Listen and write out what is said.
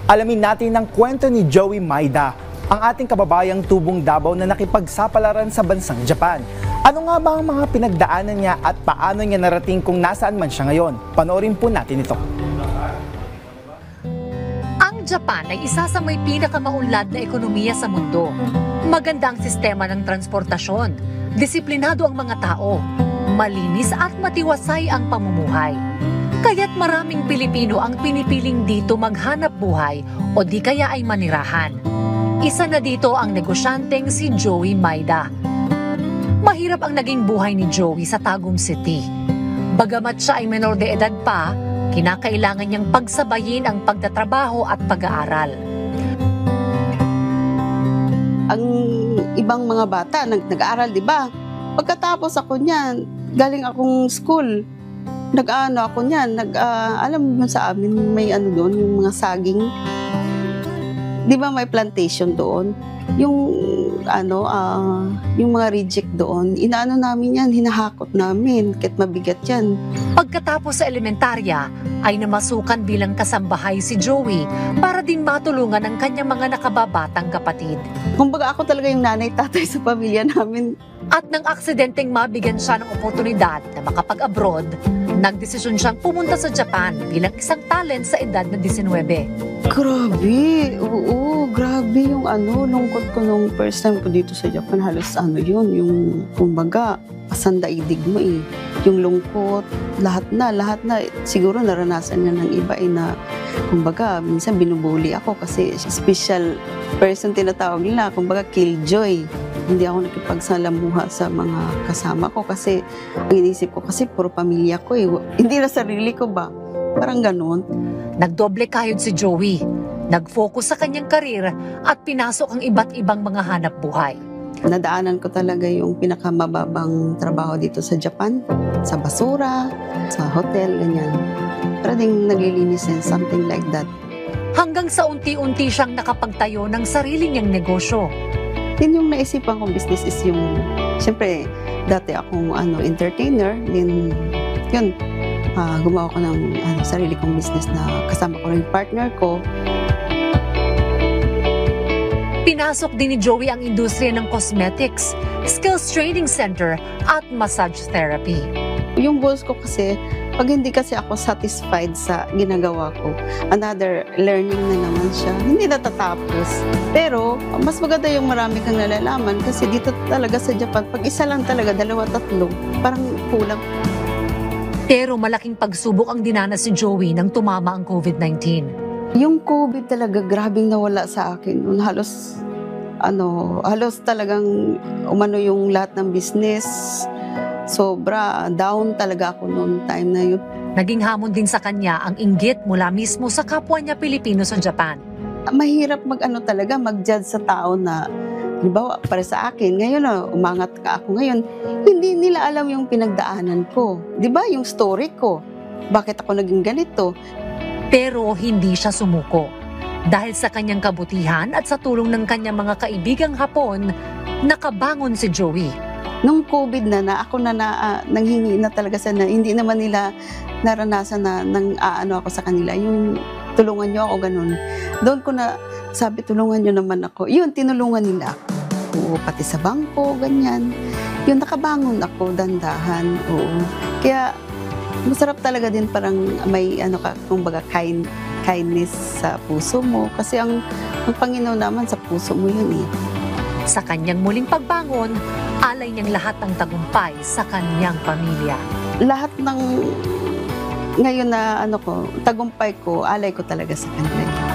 Alamin natin ang kwento ni Joey Maida, ang ating kababayang tubong Davao na nakipagsapalaran sa bansang Japan. Ano nga ba ang mga pinagdaanan niya at paano niya narating kung nasaan man siya ngayon? Panoorin po natin ito. Ang Japan ay isa sa may pinakamaunlad na ekonomiya sa mundo. Maganda ang sistema ng transportasyon, disiplinado ang mga tao, malinis at matiwasay ang pamumuhay. Kaya't maraming Pilipino ang pinipiling dito maghanap buhay o di kaya ay manirahan. Isa na dito ang negosyanteng si Joey Maida. Mahirap ang naging buhay ni Joey sa Tagum City. Bagamat siya ay menor de edad pa, kinakailangan niyang pagsabayin ang pagtatrabaho at pag-aaral. Ang ibang mga bata nag-aaral, di ba? Pagkatapos ako niyan, galing akong school, nag-ano ako niyan, alam mo sa amin may ano doon, yung mga saging. Di ba may plantation doon? Yung yung mga reject doon, inaano namin yan, hinahakot namin, kahit mabigat yan. Pagkatapos sa elementarya, ay namasukan bilang kasambahay si Joey para din matulungan ang kanyang mga nakababatang kapatid. Kumbaga ako talaga yung nanay-tatay sa pamilya namin. At nang aksidenteng mabigyan siya ng oportunidad na makapag-abroad, nagdesisyon siyang pumunta sa Japan bilang isang talent sa edad na 19. Grabe, oo, grabe yung lungkot ko nung first time ko dito sa Japan. Halos yun, yung kumbaga, pasandaigdig mo eh. Yung lungkot, lahat na. Siguro naranasan niya ng iba na, kumbaga, minsan binubuli ako kasi special person tinatawag nila, kumbaga killjoy. Hindi ako nakipagsalamuha sa mga kasama ko kasi ang inisip ko kasi puro pamilya ko eh. Hindi na sarili ko ba? Parang ganun. Nagdoble kayod si Joey. Nag-focus sa kanyang karir at pinasok ang iba't ibang mga hanap buhay. Nadaanan ko talaga yung pinakamababang trabaho dito sa Japan. Sa basura, sa hotel, ganyan. Para ding naglilinis yan, something like that. Hanggang sa unti-unti siyang nakapagtayo ng sarili niyang negosyo. Din yung naisipan kong business is yung, siyempre, dati akong entertainer, din yun, gumawa ko ng sarili kong business na kasama ko rin partner ko. Pinasok din ni Joey ang industriya ng cosmetics, skills training center at massage therapy. Yung goals ko kasi, pag hindi kasi ako satisfied sa ginagawa ko, another learning na naman siya. Hindi natatapos. Pero, mas maganda yung marami kang nalalaman kasi dito talaga sa Japan, pag isa lang talaga, 2-3, parang kulang. Pero malaking pagsubok ang dinanas si Joey nang tumama ang COVID-19. Yung COVID talaga, grabing nawala sa akin. Halos talagang yung lahat ng business. Sobra, down talaga ako noong time na yun. Naging hamon din sa kanya ang inggit mula mismo sa kapwa niya Pilipino sa Japan. Mahirap mag-judge sa tao na, halimbawa, para sa akin, ngayon umangat ka ako ngayon, hindi nila alam yung pinagdaanan ko. Di ba, yung story ko, bakit ako naging ganito? Pero hindi siya sumuko. Dahil sa kanyang kabutihan at sa tulong ng kanyang mga kaibigang Hapon, nakabangon si Joey. Nung COVID na ako nanghingi na talaga sana, hindi naman nila naranasan na ako sa kanila, yung tulungan nyo ako, ganun. Doon ko na sabi, tulungan nyo naman ako. Yun, tinulungan nila ako. Oo, pati sa bangko, ganyan. Yun, nakabangon ako, dandahan. Oo. Kaya, masarap talaga din parang may kumbaga kindness sa puso mo. Kasi ang Panginoon naman sa puso mo yun eh. Sa kanyang muling pagbangon, alay niyang lahat ng tagumpay sa kanyang pamilya. Lahat ng ngayon na tagumpay ko, alay ko talaga sa kanila.